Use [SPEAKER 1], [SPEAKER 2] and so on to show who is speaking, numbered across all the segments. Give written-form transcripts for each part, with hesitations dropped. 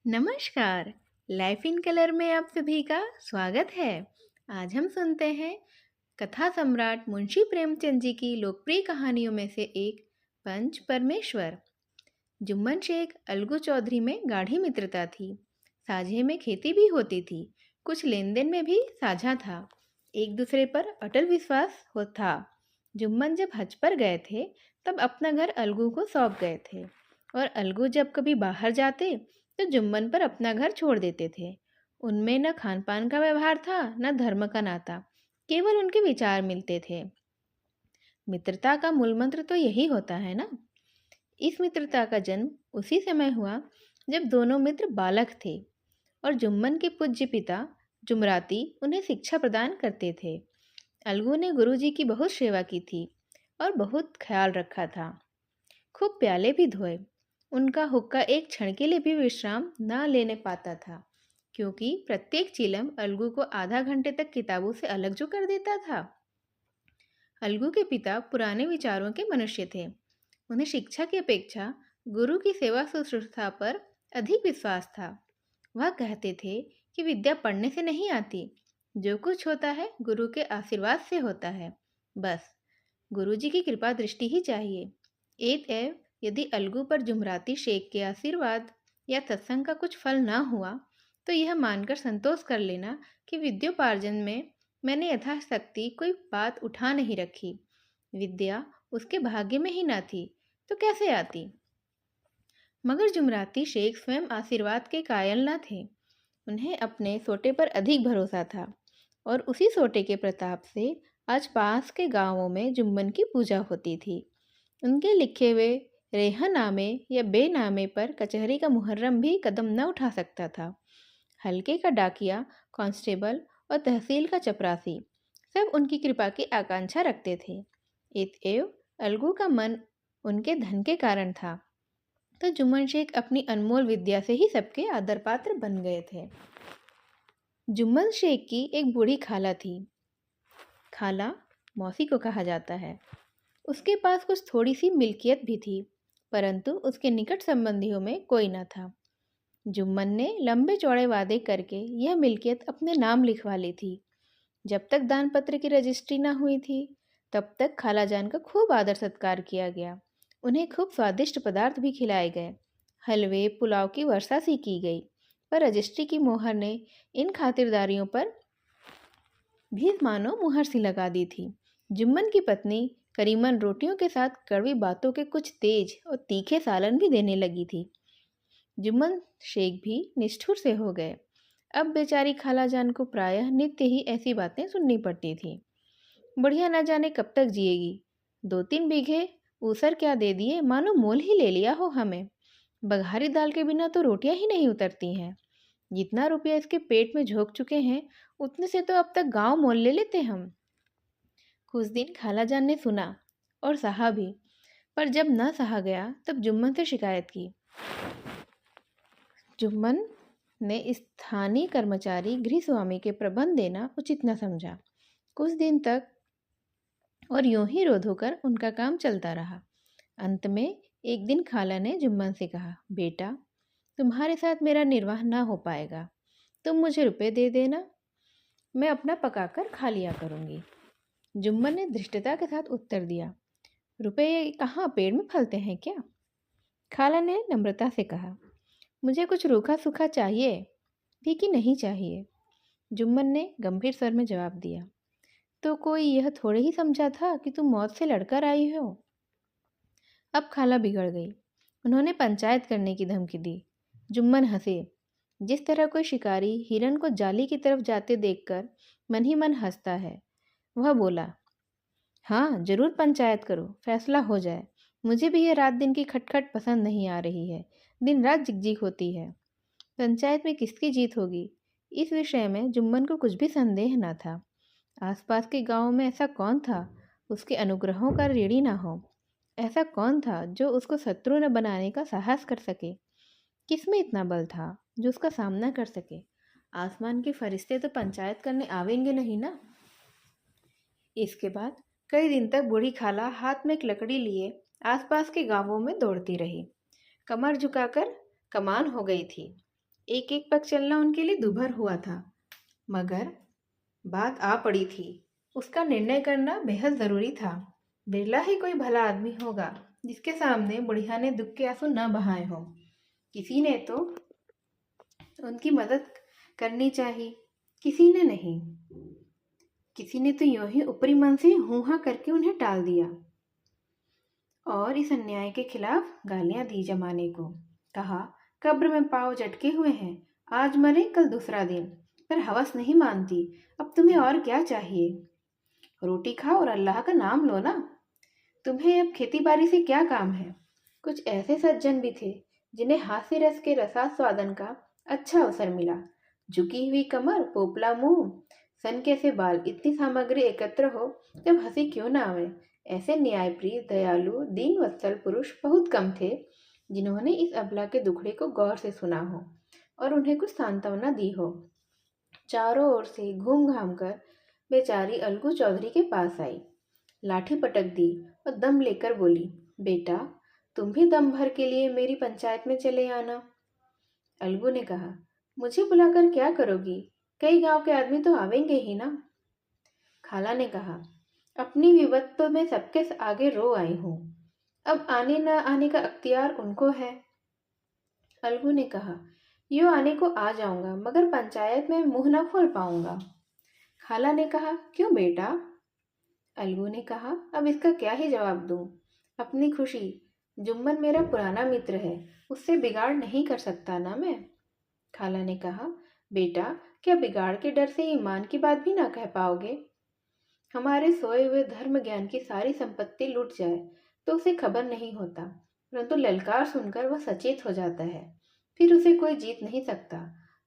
[SPEAKER 1] नमस्कार। Life in colour में आप सभी का स्वागत है। आज हम सुनते हैं कथा सम्राट मुंशी प्रेमचंद जी की लोकप्रिय कहानियों में से एक पंच परमेश्वर। जुम्मन शेख अलगू चौधरी में गाढ़ी मित्रता थी। साझे में खेती भी होती थी, कुछ लेन देन में भी साझा था। एक दूसरे पर अटल विश्वास हो था। जुम्मन जब हज पर गए थे तब अपना घर अलगू को सौंप गए थे, और अलगू जब कभी बाहर जाते तो जुम्मन पर अपना घर छोड़ देते थे। उनमें न खान पान का व्यवहार था, न धर्म का नाता, केवल उनके विचार मिलते थे। मित्रता का मूल मंत्र तो यही होता है ना। इस मित्रता का जन्म उसी समय हुआ जब दोनों मित्र बालक थे और जुम्मन के पूज्य पिता जुमराती उन्हें शिक्षा प्रदान करते थे। अलगू ने गुरुजी की बहुत सेवा की थी और बहुत ख्याल रखा था। खूब प्याले भी धोए। उनका हुक्का एक क्षण के लिए भी विश्राम न लेने पाता था, क्योंकि प्रत्येक चिलम अलगू को आधा घंटे तक किताबों से अलग जो कर देता था। अलगू के पिता पुराने विचारों के मनुष्य थे। उन्हें शिक्षा की अपेक्षा गुरु की सेवा शुश्रूषा पर अधिक विश्वास था। वह कहते थे कि विद्या पढ़ने से नहीं आती, जो कुछ होता है गुरु के आशीर्वाद से होता है। बस गुरुजी की कृपा दृष्टि ही चाहिए। एवं यदि अलगू पर जुमराती शेख के आशीर्वाद या सत्संग का कुछ फल न हुआ तो यह मानकर संतोष कर लेना कि विद्योपार्जन में मैंने यथाशक्ति कोई बात उठा नहीं रखी। विद्या उसके भाग्य में ही न थी तो कैसे आती। मगर जुमराती शेख स्वयं आशीर्वाद के कायल न थे। उन्हें अपने सोटे पर अधिक भरोसा था, और उसी सोटे के प्रताप से आज पास के गांवों में जुम्मन की पूजा होती थी। उनके लिखे हुए रेहनामे या बेनामे पर कचहरी का मुहर्रम भी कदम न उठा सकता था। हल्के का डाकिया, कांस्टेबल और तहसील का चपरासी सब उनकी कृपा की आकांक्षा रखते थे। एवं अलगू का मन उनके धन के कारण था, तो जुम्मन शेख अपनी अनमोल विद्या से ही सबके आदर पात्र बन गए थे। जुम्मन शेख की एक बूढ़ी खाला थी। खाला मौसी को कहा जाता है। उसके पास कुछ थोड़ी सी मिल्कियत भी थी, परंतु उसके निकट संबंधियों में कोई न था। जुम्मन ने लंबे चौड़े वादे करके यह मिल्कियत अपने नाम लिखवा ली थी। जब तक दान पत्र की रजिस्ट्री न हुई थी तब तक खालाजान का खूब आदर सत्कार किया गया। उन्हें खूब स्वादिष्ट पदार्थ भी खिलाए गए। हलवे पुलाव की वर्षा सी की गई, पर रजिस्ट्री की मोहर ने इन खातिरदारियों पर भी मानो मुहर सी लगा दी थी। जुम्मन की पत्नी करीमन रोटियों के साथ कड़वी बातों के कुछ तेज और तीखे सालन भी देने लगी थी। जुम्मन शेख भी निष्ठुर से हो गए। अब बेचारी खालाजान को प्रायः नित्य ही ऐसी बातें सुननी पड़ती थी। बढ़िया न जाने कब तक जिएगी। 2-3 बीघे ऊसर क्या दे दिए, मानो मोल ही ले लिया हो हमें। बघारी दाल के बिना तो रोटियां ही नहीं उतरती हैं। जितना रुपया इसके पेट में झोंक चुके हैं उतने से तो अब तक गांव मोल ले लेते हम। कुछ दिन खालाजान ने सुना और सहा भी, पर जब न सहा गया तब जुम्मन से शिकायत की। जुम्मन ने स्थानीय कर्मचारी गृह स्वामी के प्रबंध देना उचित न समझा। कुछ दिन तक और यूं ही रोध होकर उनका काम चलता रहा। अंत में एक दिन खाला ने जुम्मन से कहा, बेटा तुम्हारे साथ मेरा निर्वाह ना हो पाएगा, तुम मुझे रुपए दे देना, मैं अपना पकाकर खा लिया करूंगी। जुम्मन ने धृष्टता के साथ उत्तर दिया, रुपए कहाँ पेड़ में फलते हैं क्या। खाला ने नम्रता से कहा, मुझे कुछ रूखा सूखा चाहिए भी कि नहीं चाहिए। जुम्मन ने गंभीर स्वर में जवाब दिया, तो कोई यह थोड़े ही समझा था कि तुम मौत से लड़कर आई हो। अब खाला बिगड़ गई। उन्होंने पंचायत करने की धमकी दी। जुम्मन हंसे। जिस तरह कोई शिकारी हिरन को जाली की तरफ जाते देखकर मन ही मन हंसता है। वह बोला, हाँ जरूर पंचायत करो, फैसला हो जाए। मुझे भी यह रात दिन की खटखट पसंद नहीं आ रही है। दिन रात जिकजिक होती है। पंचायत में किसकी जीत होगी, इस विषय में जुम्मन को कुछ भी संदेह न था। आसपास के गांव में ऐसा कौन था उसके अनुग्रहों का ऋणी न हो। ऐसा कौन था जो उसको शत्रु न बनाने का साहस कर सके। किसमें इतना बल था जो उसका सामना कर सके। आसमान के फरिश्ते तो पंचायत करने आवेंगे नहीं ना। इसके बाद कई दिन तक बूढ़ी खाला हाथ में एक लकड़ी लिए आसपास के गांवों में दौड़ती रही। कमर झुकाकर कमान हो गई थी। एक एक पग चलना उनके लिए दूभर हुआ था, मगर बात आ पड़ी थी। उसका निर्णय करना बेहद जरूरी था। बिरला ही कोई भला आदमी होगा जिसके सामने बुढ़िया ने दुख के आंसू न बहाए हों। किसी ने तो उनकी मदद करनी चाहिए, किसी ने नहीं। किसी ने तो यूं ही ऊपरी मन से हूं हां करके उन्हें टाल दिया और इस अन्याय के खिलाफ गालियां दी जमाने को। कहा, कब्र में पांव झटके हुए हैं, आज मरे कल दूसरा दिन, पर हवस नहीं मानती। अब तुम्हें और क्या चाहिए? रोटी खाओ और अल्लाह का नाम लो ना। तुम्हें अब खेती बाड़ी से क्या काम है? कुछ ऐसे सज्जन भी थे जिन्हें हास्य रस के रसास्वादन का अच्छा अवसर मिला। झुकी हुई कमर, पोपला मुंह, सनके से बाल, इतनी सामग्री एकत्र हो जब हंसी क्यों ना आवे। ऐसे न्यायप्रिय, दयालु, दीन वत्सल पुरुष बहुत कम थे जिन्होंने इस अबला के दुखड़े को गौर से सुना हो और उन्हें कुछ सांत्वना दी हो। चारों ओर से घूम घाम कर बेचारी अलगू चौधरी के पास आई, लाठी पटक दी और दम लेकर बोली, बेटा, तुम भी दम भर के लिए मेरी पंचायत में चले आना। अलगू ने कहा, मुझे बुलाकर क्या करोगी? कई गांव के आदमी तो आवेंगे ही ना। खाला ने कहा, अपनी विपत तो मैं सबके आगे रो आई हूं, अब आने न आने का अख्तियार उनको है। अलगू ने कहा, यो आने को आ जाऊंगा, मगर पंचायत में मुंह न खोल पाऊंगा। खाला ने कहा, क्यों बेटा? अलगू ने कहा, अब इसका क्या ही जवाब दूं? अपनी खुशी, जुम्मन मेरा पुराना मित्र है, उससे बिगाड़ नहीं कर सकता ना मैं। खाला ने कहा, बेटा, क्या बिगाड़ के डर से ईमान की बात भी ना कह पाओगे? हमारे सोए हुए धर्म ज्ञान की सारी संपत्ति लुट जाए तो उसे खबर नहीं होता, परंतु ललकार सुनकर वह सचेत हो जाता है, फिर उसे कोई जीत नहीं सकता।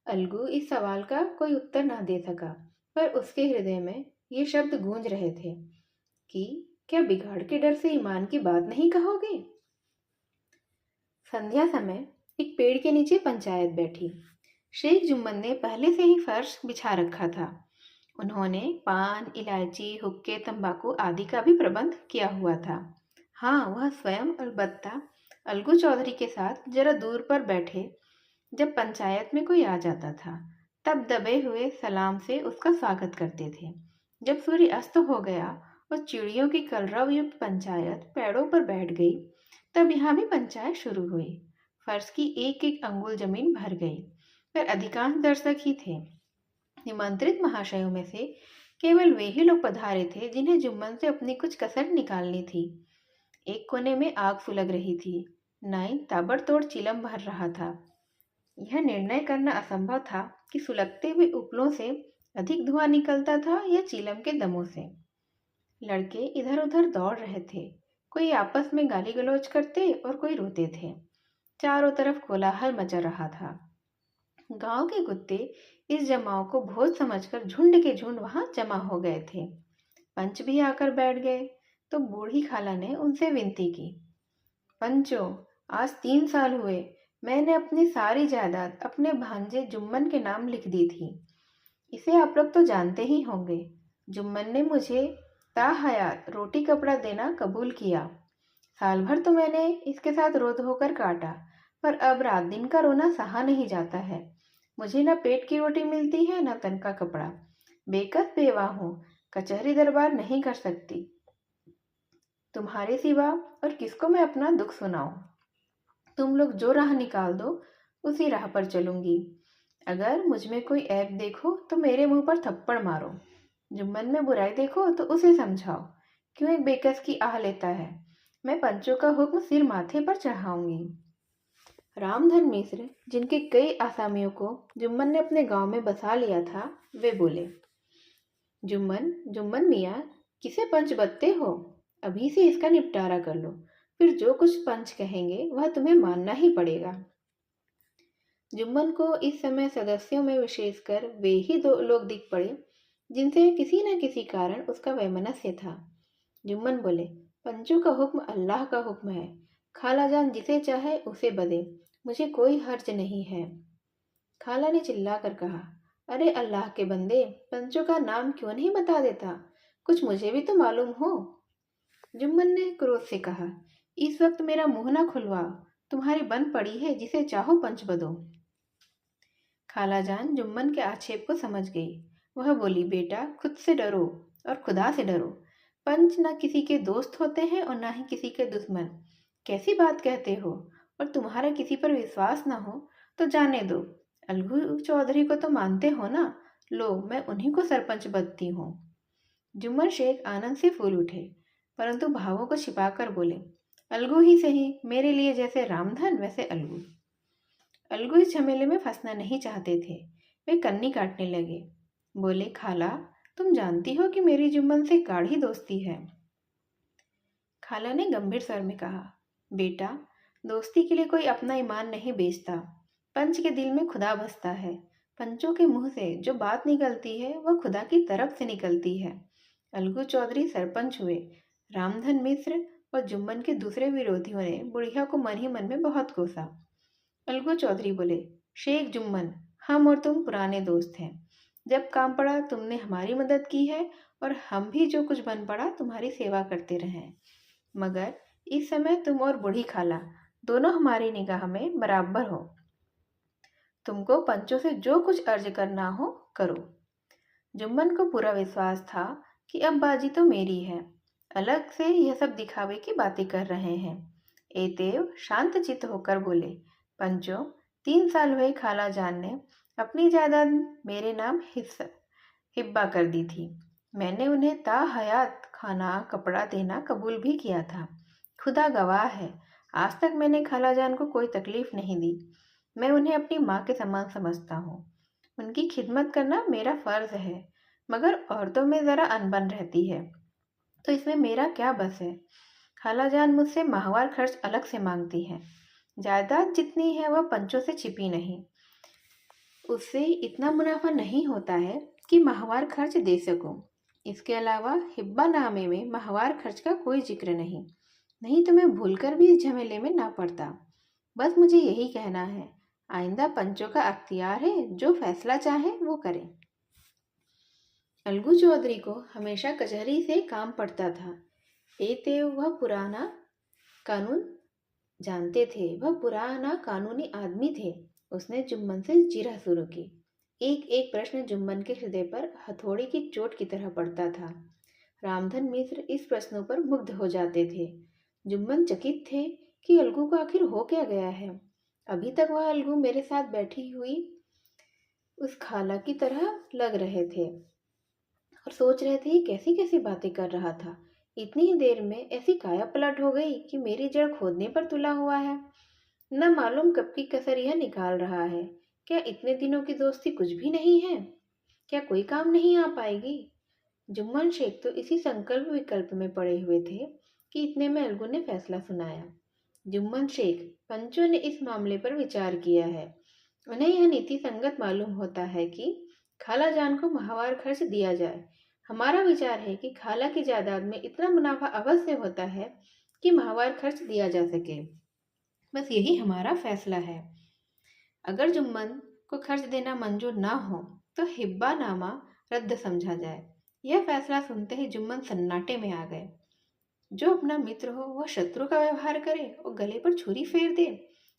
[SPEAKER 1] अलगू इस सवाल का कोई उत्तर ना दे सका, पर उसके हृदय में ये शब्द गूंज रहे थे कि क्या बिगाड़ के डर से ईमान की बात नहीं कहोगे? संध्या समय एक पेड़ के नीचे पंचायत बैठी। शेख जुम्मन ने पहले से ही फर्श बिछा रखा था। उन्होंने पान, इलायची, हुक्के, तंबाकू आदि का भी प्रबंध किया हुआ था। हाँ, वह स्वयं अलबत्ता अलगू चौधरी के साथ जरा दूर पर बैठे जब पंचायत में कोई आ जाता था, तब दबे हुए सलाम से उसका स्वागत करते थे। जब सूर्य अस्त हो गया और चिड़ियों की कलरव युक्त पंचायत पेड़ों पर बैठ गई, तब यहाँ भी पंचायत शुरू हुई। फर्श की एक एक अंगुल जमीन भर गई, पर अधिकांश दर्शक ही थे। निमंत्रित महाशयों में से केवल वे ही लोग पधारे थे जिन्हें जुम्मन से अपनी कुछ कसर निकालनी थी। एक कोने में आग सुलग रही थी, नाई ताबड़तोड़ चिलम भर रहा था। यह निर्णय करना असंभव था कि सुलगते हुए उपलों से अधिक धुआं निकलता था या चीलम के दमों से। लड़के इधर उधर दौड़ रहे थे, कोई आपस में गाली गलौज करते और कोई रोते थे। चारों तरफ कोलाहल मचा रहा था। गांव के कुत्ते इस जमाव को भोज समझकर झुंड के झुंड वहां जमा हो गए थे। पंच भी आकर बैठ गए तो बूढ़ी खाला ने उनसे विनती की, पंचो, आज 3 साल हुए मैंने अपनी सारी जायदाद अपने भांजे जुम्मन के नाम लिख दी थी। इसे आप लोग तो जानते ही होंगे। जुम्मन ने मुझे ताहयात रोटी कपड़ा देना कबूल किया। साल भर तो मैंने इसके साथ रो धोकर काटा, पर अब रात दिन का रोना सहा नहीं जाता है। मुझे न पेट की रोटी मिलती है न तन का कपड़ा। बेकस बेवा हूँ, कचहरी दरबार नहीं कर सकती। तुम्हारे सिवा और किसको मैं अपना दुख सुनाऊं? तुम लोग जो राह निकाल दो उसी राह पर चलूंगी। अगर मुझ में कोई ऐब देखो तो मेरे मुंह पर थप्पड़ मारो। जुम्मन में बुराई देखो तो उसे समझाओ। क्यों एक बेकस की आह लेता है? मैं पंचों का हुक्म सिर माथे पर चढ़ाऊंगी। रामधन मिश्र, जिनके कई आसामियों को जुम्मन ने अपने गांव में बसा लिया था, वे बोले, जुम्मन जुम्मन मियाँ, किसे पंच बत्ते हो? अभी से इसका निपटारा कर लो, फिर जो कुछ पंच कहेंगे वह तुम्हें मानना ही पड़ेगा। जुम्मन को इस समय सदस्यों में विशेषकर वे ही 2 लोग दिख पड़े जिनसे किसी न किसी कारण उसका वैमनस्य था। जुम्मन बोले, पंचों का हुक्म अल्लाह का हुक्म है। खाला जान जिसे चाहे उसे बदे, मुझे कोई हर्ज नहीं है। खाला ने चिल्लाकर कहा, अरे अल्लाह के बंदे, पंचों का नाम क्यों नहीं बता देता? कुछ मुझे भी तो मालूम हो। जुम्मन ने क्रोध से कहा, इस वक्त मेरा मुंह ना खुलवा, तुम्हारी बंद पड़ी है, जिसे चाहो पंच बदो। खालाजान जुम्मन के आक्षेप को समझ गई। वह बोली, बेटा खुद से डरो और खुदा से डरो। पंच न किसी के दोस्त होते हैं और ना ही किसी के दुश्मन। कैसी बात कहते हो? और तुम्हारा किसी पर विश्वास ना हो तो जाने दो। अलगू चौधरी को तो मानते हो ना? लो, मैं उन्हीं को सरपंच बनती हूँ। जुम्मन शेख आनंद से फूल उठे, परंतु भावों को छिपाकर बोले, अलगू ही सही, मेरे लिए जैसे रामधन वैसे अलगू। अलगू इस झमेले में फंसना नहीं चाहते थे। वे कन्नी काटने लगे। बोले, खाला, तुम जानती हो कि मेरी जुम्मन से गाढ़ी दोस्ती है। खाला ने गंभीर स्वर में कहा, बेटा, दोस्ती के लिए कोई अपना ईमान नहीं बेचता। पंच के दिल में खुदा बसता है। पंचों के मुंह से जो बात निकलती है वह खुदा की तरफ से निकलती है। अलगू चौधरी सरपंच हुए। रामधन मिश्र और जुम्मन के दूसरे विरोधियों ने बुढ़िया को मन ही मन में बहुत कोसा। अलगू चौधरी बोले, शेख जुम्मन, हम और तुम पुराने दोस्त हैं। जब काम पड़ा तुमने हमारी मदद की है और हम भी जो कुछ बन पड़ा तुम्हारी सेवा करते रहे। मगर इस समय तुम और बूढ़ी खाला दोनों हमारी निगाह में बराबर हो। तुमको पंचों से जो कुछ अर्ज करना हो करो। जुम्मन को पूरा विश्वास था कि अब बाजी तो मेरी है। अलग से यह सब दिखावे की बातें कर रहे हैं। एतेव शांत चित्त होकर बोले, पंचों, 3 साल हुए खाला जान ने अपनी जायदाद मेरे नाम हिब्बा कर दी थी। मैंने उन्हें ता हयात खाना कपड़ा देना कबूल भी किया था। खुदा गवाह है, आज तक मैंने खालाजान को कोई तकलीफ नहीं दी। मैं उन्हें अपनी माँ के समान समझता हूँ। उनकी खिदमत करना मेरा फर्ज है। मगर औरतों में ज़रा अनबन रहती है, तो इसमें मेरा क्या बस है। खालाजान मुझसे माहवार खर्च अलग से मांगती है। जायदाद जितनी है वह पंचों से छिपी नहीं। उससे इतना मुनाफा नहीं होता है कि माहवार खर्च दे सकूं। इसके अलावा हिब्बा नामे में माहवार खर्च का कोई जिक्र नहीं तो मैं भूलकर भी इस झमेले में ना पड़ता। बस मुझे यही कहना है, आइंदा पंचों का अख्तियार है, जो फैसला चाहे वो करें। अलगू चौधरी को हमेशा कचहरी से काम पड़ता था। एतेव वह पुराना कानून जानते थे। वह पुराना कानूनी आदमी थे। उसने जुम्मन से जिरह शुरू की। एक एक प्रश्न जुम्मन के हृदय पर हथौड़ी की चोट की तरह पड़ता था। रामधन मिश्र इस प्रश्नों पर मुग्ध हो जाते थे। जुम्मन चकित थे कि अलगू को आखिर हो क्या गया है। अभी तक वह अलगू मेरे साथ बैठी हुई उस खाला की तरह लग रहे थे और सोच रहे थे कैसी कैसी बातें कर रहा था। इतनी ही देर में ऐसी काया पलट हो गई कि मेरी जड़ खोदने पर तुला हुआ है। न मालूम कब की कसर यह निकाल रहा है। क्या इतने दिनों की दोस्ती कुछ भी नहीं है? क्या कोई काम नहीं आ पाएगी? जुम्मन शेख तो इसी संकल्प विकल्प में पड़े हुए थे कि इतने में अलगू ने फैसला सुनाया। जुम्मन शेख, पंचों ने इस मामले पर विचार किया है। उन्हें यह नीति संगत मालूम होता है कि खाला जान को माहवार खर्च दिया जाए। हमारा विचार है कि खाला की जायदाद में इतना मुनाफा अवश्य होता है कि माहवार खर्च दिया जा सके। बस यही हमारा फैसला है। अगर जुम्मन को खर्च देना मंजूर ना हो तो हिब्बा नामा रद्द समझा जाए। यह फैसला सुनते ही जुम्मन सन्नाटे में आ गए। जो अपना मित्र हो वह शत्रु का व्यवहार करे और गले पर छुरी फेर दे,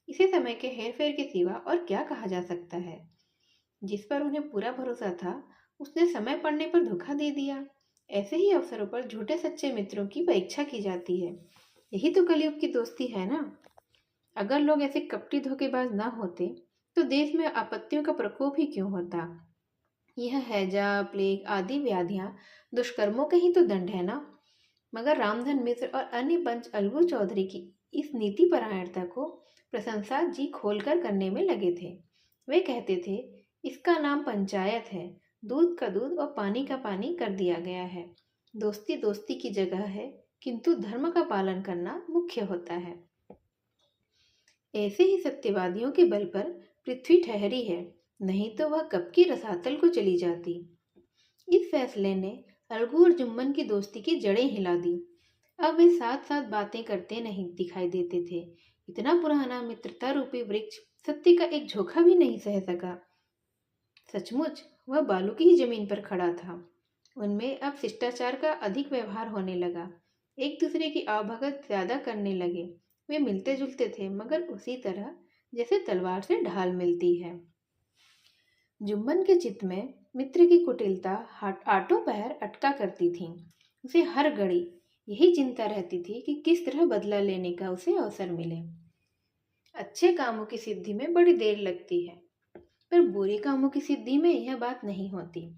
[SPEAKER 1] इसे समय के हेरफेर के सिवा और क्या कहा जा सकता है। जिस पर उन्हें पूरा भरोसा था उसने समय पड़ने पर धोखा दे दिया। ऐसे ही अवसरों पर झूठे सच्चे मित्रों की परीक्षा की जाती है। यही तो कलयुग की दोस्ती है ना। अगर लोग ऐसे कपटी धोखेबाज ना होते तो देश में आपत्तियों का प्रकोप ही क्यों होता। यह हैजा, प्लेग आदि व्याधियां दुष्कर्मों के ही तो दंड है ना। मगर रामधन मिश्र और अन्य पंच अलगू चौधरी की इस नीति परायणता को प्रशंसा जी खोलकर करने में लगे थे। वे कहते थे, इसका नाम पंचायत है। दूध का दूध और पानी का पानी कर दिया गया है। दोस्ती दोस्ती की जगह है, किंतु धर्म का पालन करना मुख्य होता है। ऐसे ही सत्यवादियों के बल पर पृथ्वी ठहरी है, नहीं तो वह कब की रसातल को चली जाती। इस फैसले ने अलगू और जुम्मन की दोस्ती की जड़ें हिला दी। अब वे साथ साथ बातें करते नहीं दिखाई देते थे। इतना पुराना मित्रता रूपी वृक्ष सत्य का एक झोंका भी नहीं सह सका। सचमुच वह बालू की ही जमीन पर खड़ा था। उनमें अब शिष्टाचार का अधिक व्यवहार होने लगा। एक दूसरे की आवभगत ज्यादा करने लगे। वे मिलते जुलते थे, मगर उसी तरह जैसे तलवार से ढाल मिलती है। जुम्मन के चित्त में मित्र की कुटिलता आटों पहर अटका करती थी। उसे हर घड़ी यही चिंता रहती थी कि किस तरह बदला लेने का उसे अवसर मिले। अच्छे कामों की सिद्धि में बड़ी देर लगती है, पर बुरे कामों की सिद्धि में यह बात नहीं होती।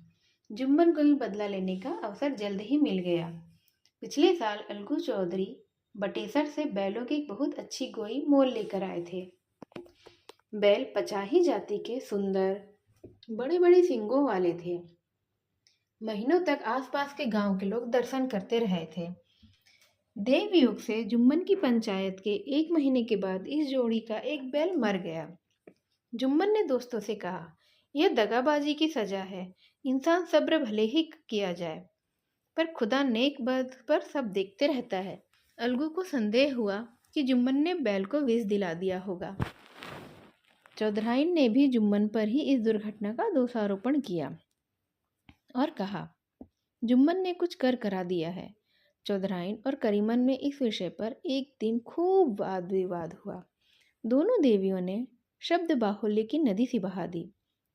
[SPEAKER 1] जुम्मन को भी बदला लेने का अवसर जल्द ही मिल गया। पिछले साल अलगू चौधरी बटेसर से बैलों की एक बहुत अच्छी गोई मोल लेकर आए थे। बैल पचाही जाति के सुंदर बड़े बड़े सींगों वाले थे। महीनों तक आसपास के गांव के लोग दर्शन करते रहे थे। देवयोग से जुम्मन की पंचायत के 1 महीने के बाद इस जोड़ी का एक बैल मर गया। जुम्मन ने दोस्तों से कहा, यह दगाबाजी की सजा है। इंसान सब्र भले ही किया जाए, पर खुदा नेक बद पर सब देखते रहता है। अलगू को संदेह हुआ कि जुम्मन ने बैल को विष दिला दिया होगा। चौधराइन ने भी जुम्मन पर ही इस दुर्घटना का दोषारोपण किया और कहा, जुम्मन ने कुछ कर करा दिया है। चौधराइन और करीमन में इस विषय पर एक दिन खूब वाद विवाद हुआ। दोनों देवियों ने शब्द बाहुल्य की नदी सी बहा दी।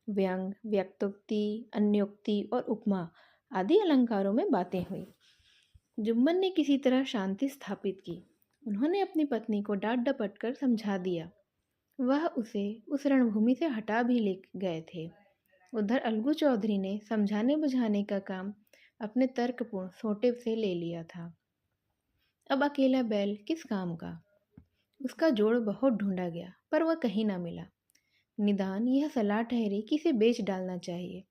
[SPEAKER 1] व्यंग, व्यक्तोक्ति, अन्योक्ति और उपमा आदि अलंकारों में बातें हुई। जुम्मन ने किसी तरह शांति स्थापित की। उन्होंने अपनी पत्नी को डांट डपट कर समझा दिया। वह उसे उस रणभूमि से हटा भी ले गए थे। उधर अलगू चौधरी ने समझाने बुझाने का काम अपने तर्कपूर्ण सोटे से ले लिया था। अब अकेला बैल किस काम का? उसका जोड़ बहुत ढूंढा गया, पर वह कहीं ना मिला। निदान यह सलाह ठहरी कि इसे बेच डालना चाहिए।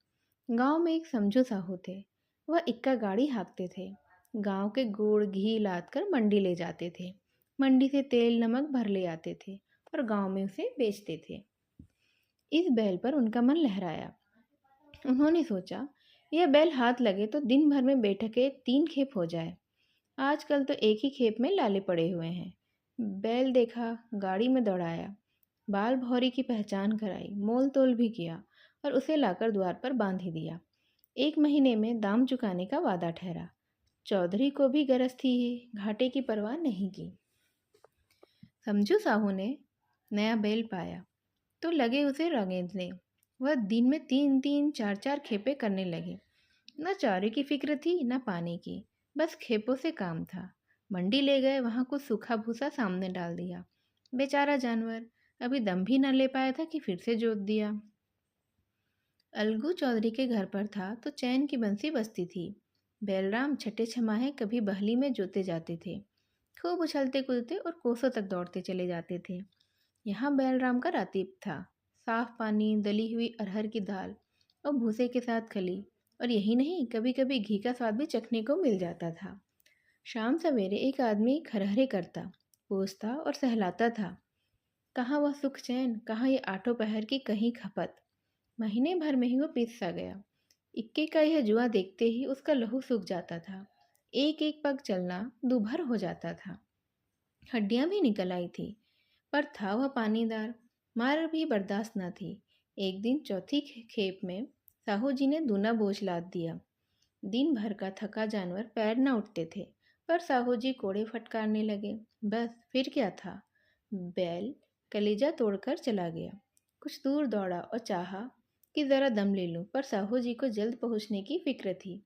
[SPEAKER 1] गांव में एक समझू साहू थे। वह इक्का गाड़ी हाँकते थे। गांव के गुड़ घी लाद कर मंडी ले जाते थे। मंडी से तेल नमक भर ले आते थे और गांव में उसे बेचते थे। इस बैल पर उनका मन लहराया। उन्होंने सोचा, यह बैल हाथ लगे तो दिन भर में बैठके 3 खेप हो जाए। आजकल तो एक ही खेप में लाले पड़े हुए हैं। बैल देखा, गाड़ी में दौड़ाया, बाल भौरी की पहचान कराई, मोल तोल भी किया और उसे लाकर द्वार पर बांध ही दिया। 1 महीने में दाम चुकाने का वादा ठहरा। चौधरी को भी गरज थी ही, घाटे की परवाह नहीं की। समझू साहू ने नया बैल पाया तो लगे उसे रगेदने। वह दिन में 3-3, 4-4 खेपे करने लगे। न चारे की फिक्र थी न पानी की, बस खेपों से काम था। मंडी ले गए, वहां कुछ सूखा भूसा सामने डाल दिया। बेचारा जानवर अभी दम भी न ले पाया था कि फिर से जोत दिया। अलगू चौधरी के घर पर था तो चैन की बंसी बजती थी। बैलराम छठे छमाहे कभी बहली में जोते जाते थे। खूब उछलते कूदते और कोसों तक दौड़ते चले जाते थे। यहाँ बैलराम का रातीब था। साफ पानी, दली हुई अरहर की दाल और भूसे के साथ खली, और यही नहीं, कभी कभी घी का स्वाद भी चखने को मिल जाता था। शाम सवेरे एक आदमी खरहरे करता, पूछता और सहलाता था। कहाँ वह सुख चैन, कहाँ ये आठों पहर की कहीं खपत। महीने भर में ही वो पीस सा गया। इक्के का यह जुआ देखते ही उसका लहू सूख जाता था। एक एक पग चलना दूभर हो जाता था। हड्डियां भी निकल आई थी, पर था वह पानीदार। मार भी बर्दाश्त न थी। एक दिन चौथी खेप में साहू जी ने दूना बोझ लाद दिया। दिन भर का थका जानवर पैर न उठते थे, पर साहू जी कोड़े फटकारने लगे। बस फिर क्या था, बैल कलेजा तोड़कर चला गया। कुछ दूर दौड़ा और चाहा कि ज़रा दम ले लूं, पर साहू जी को जल्द पहुंचने की फिक्र थी।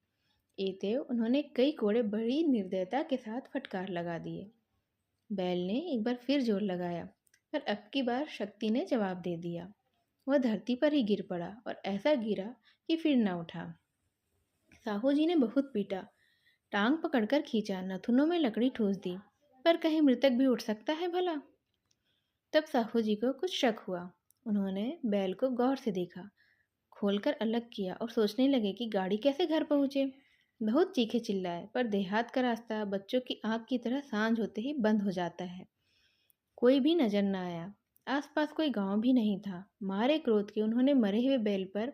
[SPEAKER 1] एतेव उन्होंने कई कोड़े बड़ी निर्दयता के साथ फटकार लगा दिए। बैल ने एक बार फिर जोर लगाया, पर अब की बार शक्ति ने जवाब दे दिया। वह धरती पर ही गिर पड़ा और ऐसा गिरा कि फिर न उठा। साहू जी ने बहुत पीटा, टांग पकड़कर खींचा, नथुनों में लकड़ी ठूस दी, पर कहीं मृतक भी उठ सकता है भला। तब साहू जी को कुछ शक हुआ। उन्होंने बैल को गौर से देखा, खोलकर अलग किया और सोचने लगे कि गाड़ी कैसे घर पहुंचे। बहुत चीखे चिल्लाए, पर देहात का रास्ता बच्चों की आंख की तरह सांझ होते ही बंद हो जाता है। कोई भी नजर न आया। आसपास कोई गांव भी नहीं था। मारे क्रोध के उन्होंने मरे हुए बैल पर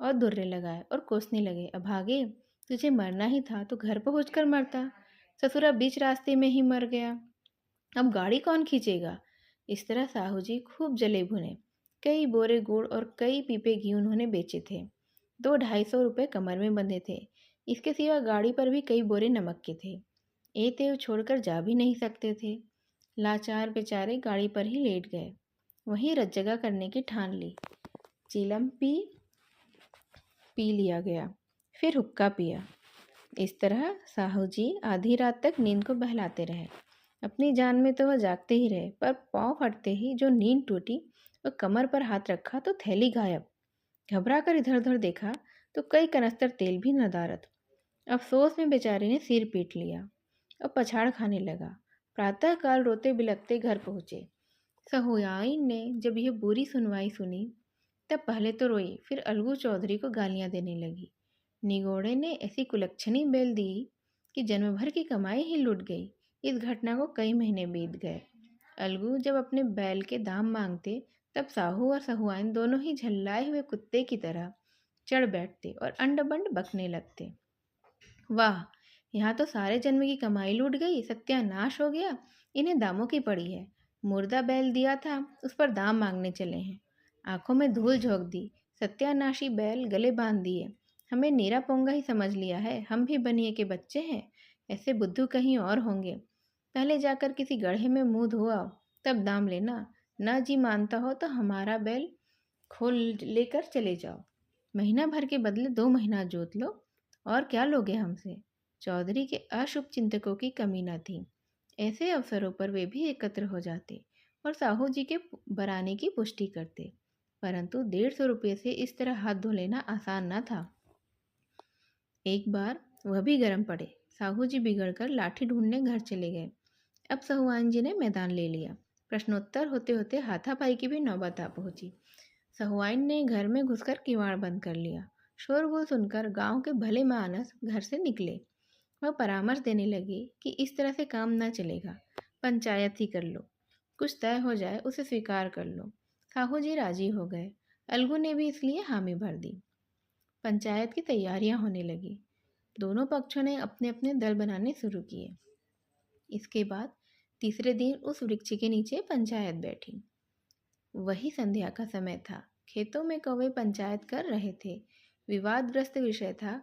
[SPEAKER 1] और दुर्रे लगाए और कोसने लगे, अभागे, तुझे मरना ही था तो घर पहुंचकर मरता। ससुरा बीच रास्ते में ही मर गया, अब गाड़ी कौन खींचेगा। इस तरह साहू जी खूब जले भुने। कई बोरे गुड़ और कई पीपे घी उन्होंने बेचे थे। 200-250 रुपये कमर में बंधे थे। इसके सिवा गाड़ी पर भी कई बोरे नमक के थे। एतेव छोड़कर जा भी नहीं सकते थे। लाचार बेचारे गाड़ी पर ही लेट गए। वहीं रज्जगा करने की ठान ली। चीलम पी पी लिया गया, फिर हुक्का पिया। इस तरह साहू जी आधी रात तक नींद को बहलाते रहे। अपनी जान में तो वह जागते ही रहे, पर पाँव फटते ही जो नींद टूटी और कमर पर हाथ रखा तो थैली गायब। घबरा कर इधर उधर देखा तो कई कनस्तर तेल भी नदारद। अफसोस में बेचारे ने सिर पीट लिया और पछाड़ खाने लगा। प्रातःकाल रोते बिलखते घर पहुँचे। सहुआइन ने जब यह बुरी सुनवाई सुनी तब पहले तो रोई, फिर अलगू चौधरी को गालियां देने लगी। निगोड़े ने ऐसी कुलच्छनी बेल दी कि जन्म भर की कमाई ही लुट गई। इस घटना को कई महीने बीत गए। अलगू जब अपने बैल के दाम मांगते तब साहू और सहुआइन दोनों ही झल्लाए हुए कुत्ते की तरह चढ़ बैठते और अंड-बंड बकने लगते। वाह, यहाँ तो सारे जन्म की कमाई लूट गई, सत्यानाश हो गया। इन्हें दामों की पड़ी है। मुर्दा बैल दिया था, उस पर दाम मांगने चले हैं। आंखों में धूल झोंक दी। सत्यानाशी बैल गले बांध दिए। हमें नीरा पोंगा ही समझ लिया है, हम भी बनिए के बच्चे हैं। ऐसे बुद्धू कहीं और होंगे। पहले जाकर किसी गड्ढे में मुंह धोआओ, तब दाम लेना। न जी मानता हो तो हमारा बैल खोल लेकर चले जाओ। महीना भर के बदले 2 महीना जोत लो, और क्या लोगे हमसे। चौधरी के अशुभ चिंतकों की कमी न थी। ऐसे अवसरों पर वे भी एकत्र हो जाते और साहू जी के बराने की पुष्टि करते, परंतु 150 रुपये से इस तरह हाथ धो लेना आसान न था। एक बार वह भी गर्म पड़े। साहू जी बिगड़कर लाठी ढूंढने घर चले गए। अब सहुआइन जी ने मैदान ले लिया। प्रश्नोत्तर होते होते हाथापाई की भी नौबत आ पहुंची। सहुआइन ने घर में घुसकर किवाड़ बंद कर लिया। शोरगुल सुनकर गांव के भले मानस घर से निकले। वह परामर्श देने लगी कि इस तरह से काम न चलेगा, पंचायत ही कर लो। कुछ तय हो जाए उसे स्वीकार कर लो। साहू जी राजी हो गए। अलगू ने भी इसलिए हामी भर दी। पंचायत की तैयारियां होने लगी। दोनों पक्षों ने अपने अपने दल बनाने शुरू किए। इसके बाद तीसरे दिन उस वृक्ष के नीचे पंचायत बैठी। वही संध्या का समय था। खेतों में कौवे पंचायत कर रहे थे। विवादग्रस्त विषय था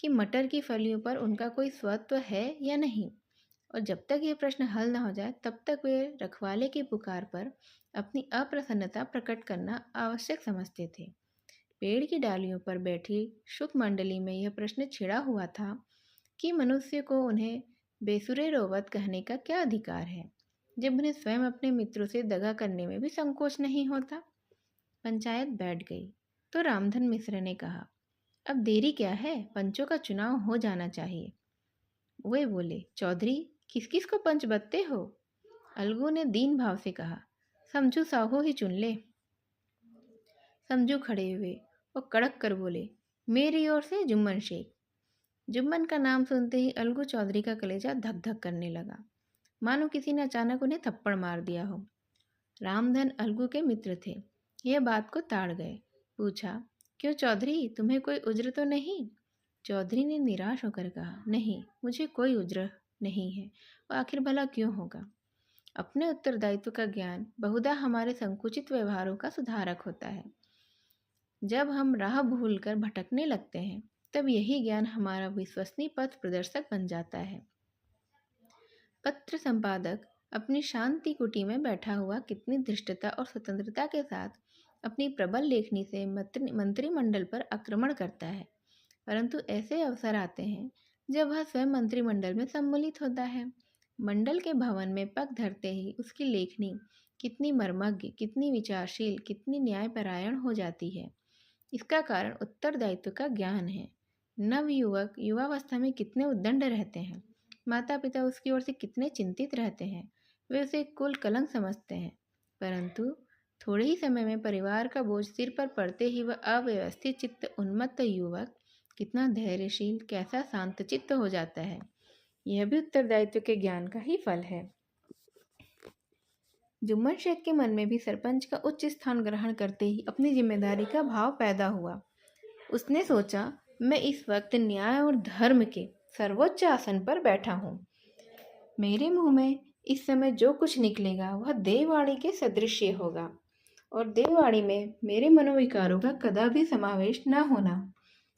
[SPEAKER 1] कि मटर की फलियों पर उनका कोई स्वत्व है या नहीं, और जब तक ये प्रश्न हल न हो जाए तब तक वे रखवाले की पुकार पर अपनी अप्रसन्नता प्रकट करना आवश्यक समझते थे। पेड़ की डालियों पर बैठी शुक मंडली में यह प्रश्न छिड़ा हुआ था कि मनुष्य को उन्हें बेसुरे रोवत कहने का क्या अधिकार है, जब उन्हें स्वयं अपने मित्रों से दगा करने में भी संकोच नहीं होता। पंचायत बैठ गई तो रामधन मिश्र ने कहा, अब देरी क्या है, पंचों का चुनाव हो जाना चाहिए। वे बोले, चौधरी किस किस को पंच बत्ते हो? अलगू ने दीन भाव से कहा, समझू साहू ही चुन ले। समझू खड़े हुए और कड़क कर बोले, मेरी ओर से जुम्मन शेख। जुम्मन का नाम सुनते ही अलगू चौधरी का कलेजा धक धक करने लगा, मानो किसी ने अचानक उन्हें थप्पड़ मार दिया हो। रामधन अलगू के मित्र थे, यह बात को ताड़ गए। पूछा, क्यों चौधरी, तुम्हें कोई उज्र तो नहीं? चौधरी ने निराश होकर कहा, नहीं, मुझे कोई उज्र नहीं है। और आखिर भला क्यों होगा? अपने उत्तरदायित्व का ज्ञान बहुधा हमारे संकुचित व्यवहारों का सुधारक होता है। जब हम राह भूलकर भटकने लगते हैं तब यही ज्ञान हमारा विश्वसनीय पथ प्रदर्शक बन जाता है। पत्र संपादक अपनी शांति कुटी में बैठा हुआ कितनी धृष्टता और स्वतंत्रता के साथ अपनी प्रबल लेखनी से मंत्रिमंडल पर आक्रमण करता है, परंतु ऐसे अवसर आते हैं जब वह स्वयं मंत्रिमंडल में सम्मिलित होता है। मंडल के भवन में पग धरते ही उसकी लेखनी कितनी मर्मज्ञ, कितनी विचारशील, कितनी न्यायपरायण हो जाती है। इसका कारण उत्तरदायित्व का ज्ञान है। नवयुवक युवावस्था में कितने उद्दंड रहते हैं, माता पिता उसकी ओर से कितने चिंतित रहते हैं, वे उसे कुल कलंक समझते हैं, परंतु थोड़े ही समय में परिवार का बोझ सिर पर पड़ते ही वह अव्यवस्थित चित्त उन्मत्त युवक कितना धैर्यशील, कैसा शांतचित्त हो जाता है। यह भी उत्तरदायित्व के ज्ञान का ही फल है। जुम्मन शेख के मन में भी सरपंच का उच्च स्थान ग्रहण करते ही अपनी जिम्मेदारी का भाव पैदा हुआ। उसने सोचा, मैं इस वक्त न्याय और धर्म के सर्वोच्च आसन पर बैठा हूँ। मेरे मुंह में इस समय जो कुछ निकलेगा वह देववाणी के सदृश्य होगा, और देववाणी में मेरे मनोविकारों का कदापि समावेश न होना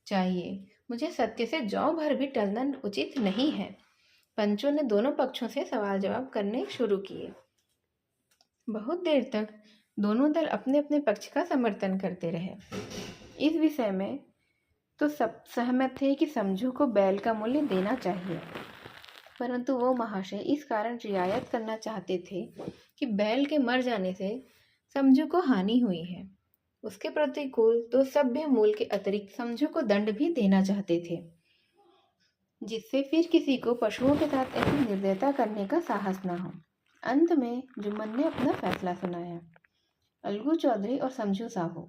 [SPEAKER 1] चाहिए। मुझे सत्य से जौ भर भी टलना उचित नहीं है। पंचों ने दोनों पक्षों से सवाल जवाब करने शुरू किए। बहुत देर तक दोनों दल अपने अपने पक्ष का समर्थन करते रहे। इस विषय में तो सब सहमत थे कि समझू को बैल का मूल्य देना चाहिए, परंतु वो महाशय इस कारण रियायत करना चाहते थे कि बैल के मर जाने से समझू को हानि हुई है। उसके प्रतिकूल तो सभ्य मूल के अतिरिक्त समझू को दंड भी देना चाहते थे, जिससे फिर किसी को पशुओं के साथ ऐसी निर्दयता करने का साहस न हो। अंत में जुम्मन ने अपना फैसला सुनाया। अलगू चौधरी और समझू साहू,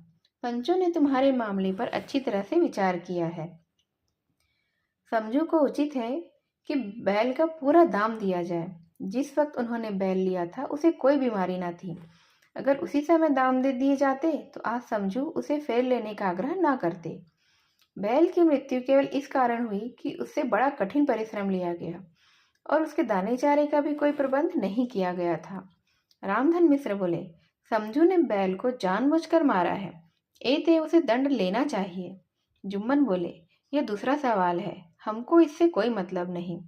[SPEAKER 1] पंचों ने तुम्हारे मामले पर अच्छी तरह से विचार किया है। समझू को उचित है कि बैल का पूरा दाम दिया जाए। जिस वक्त उन्होंने बैल लिया था उसे कोई बीमारी ना थी। अगर उसी समय दाम दे दिए जाते तो आज समझू उसे फेर लेने का आग्रह ना करते। बैल की मृत्यु केवल इस कारण हुई कि उससे बड़ा कठिन परिश्रम लिया गया और उसके दाने चारे का भी कोई प्रबंध नहीं किया गया था। रामधन मिश्र बोले, समझू ने बैल को जानबूझकर मारा है, एते उसे दंड लेना चाहिए। जुम्मन बोले, यह दूसरा सवाल है, हमको इससे कोई मतलब नहीं।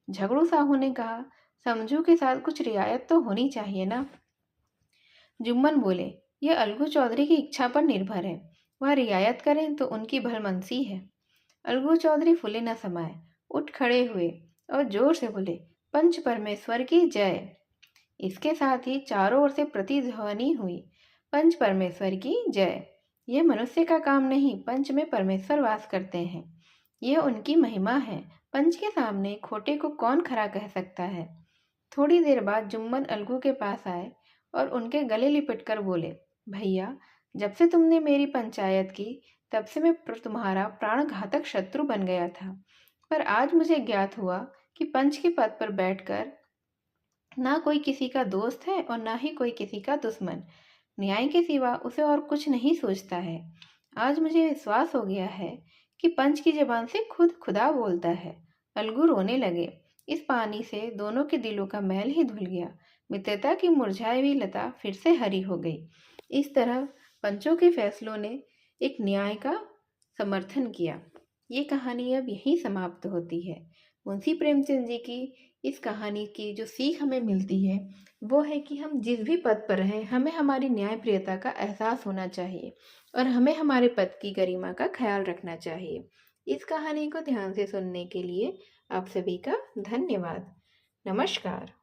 [SPEAKER 1] झगड़ू साहू ने कहा, समझू के साथ कुछ रियायत तो होनी चाहिए ना। जुम्मन बोले, यह अलगू चौधरी की इच्छा पर निर्भर है, वह रियायत करें तो उनकी भलमनसी है। अलगू चौधरी फूले न समाये, उठ खड़े हुए और जोर से बोले, पंच परमेश्वर की जय। इसके साथ ही चारों ओर से प्रतिध्वनि हुई, पंच परमेश्वर की जय। यह मनुष्य का काम नहीं, पंच में परमेश्वर वास करते हैं, यह उनकी महिमा है। पंच के सामने खोटे को कौन खरा कह सकता है। थोड़ी देर बाद जुम्मन अलगू के पास आए और उनके गले लिपटकर बोले, भैया, जब से तुमने मेरी पंचायत की तब से मैं तुम्हारा प्राणघातक शत्रु बन गया था, पर आज मुझे ज्ञात हुआ कि पंच के पद पर बैठकर ना कोई किसी का दोस्त है और ना ही कोई किसी का दुश्मन। न्याय के सिवा उसे और कुछ नहीं सोचता है। आज मुझे विश्वास हो गया है कि पंच की जबान से खुद खुदा बोलता है। अलगू रोने लगे। इस पानी से दोनों के दिलों का मैल ही धुल गया। मित्रता की मुरझाई हुई लता फिर से हरी हो गई। इस तरह पंचों के फैसलों ने एक न्याय का समर्थन किया। ये कहानी अब यहीं समाप्त होती है। मुंशी प्रेमचंद जी की इस कहानी की जो सीख हमें मिलती है वो है कि हम जिस भी पद पर रहें, हमें हमारी न्यायप्रियता का एहसास होना चाहिए और हमें हमारे पद की गरिमा का ख्याल रखना चाहिए। इस कहानी को ध्यान से सुनने के लिए आप सभी का धन्यवाद। नमस्कार।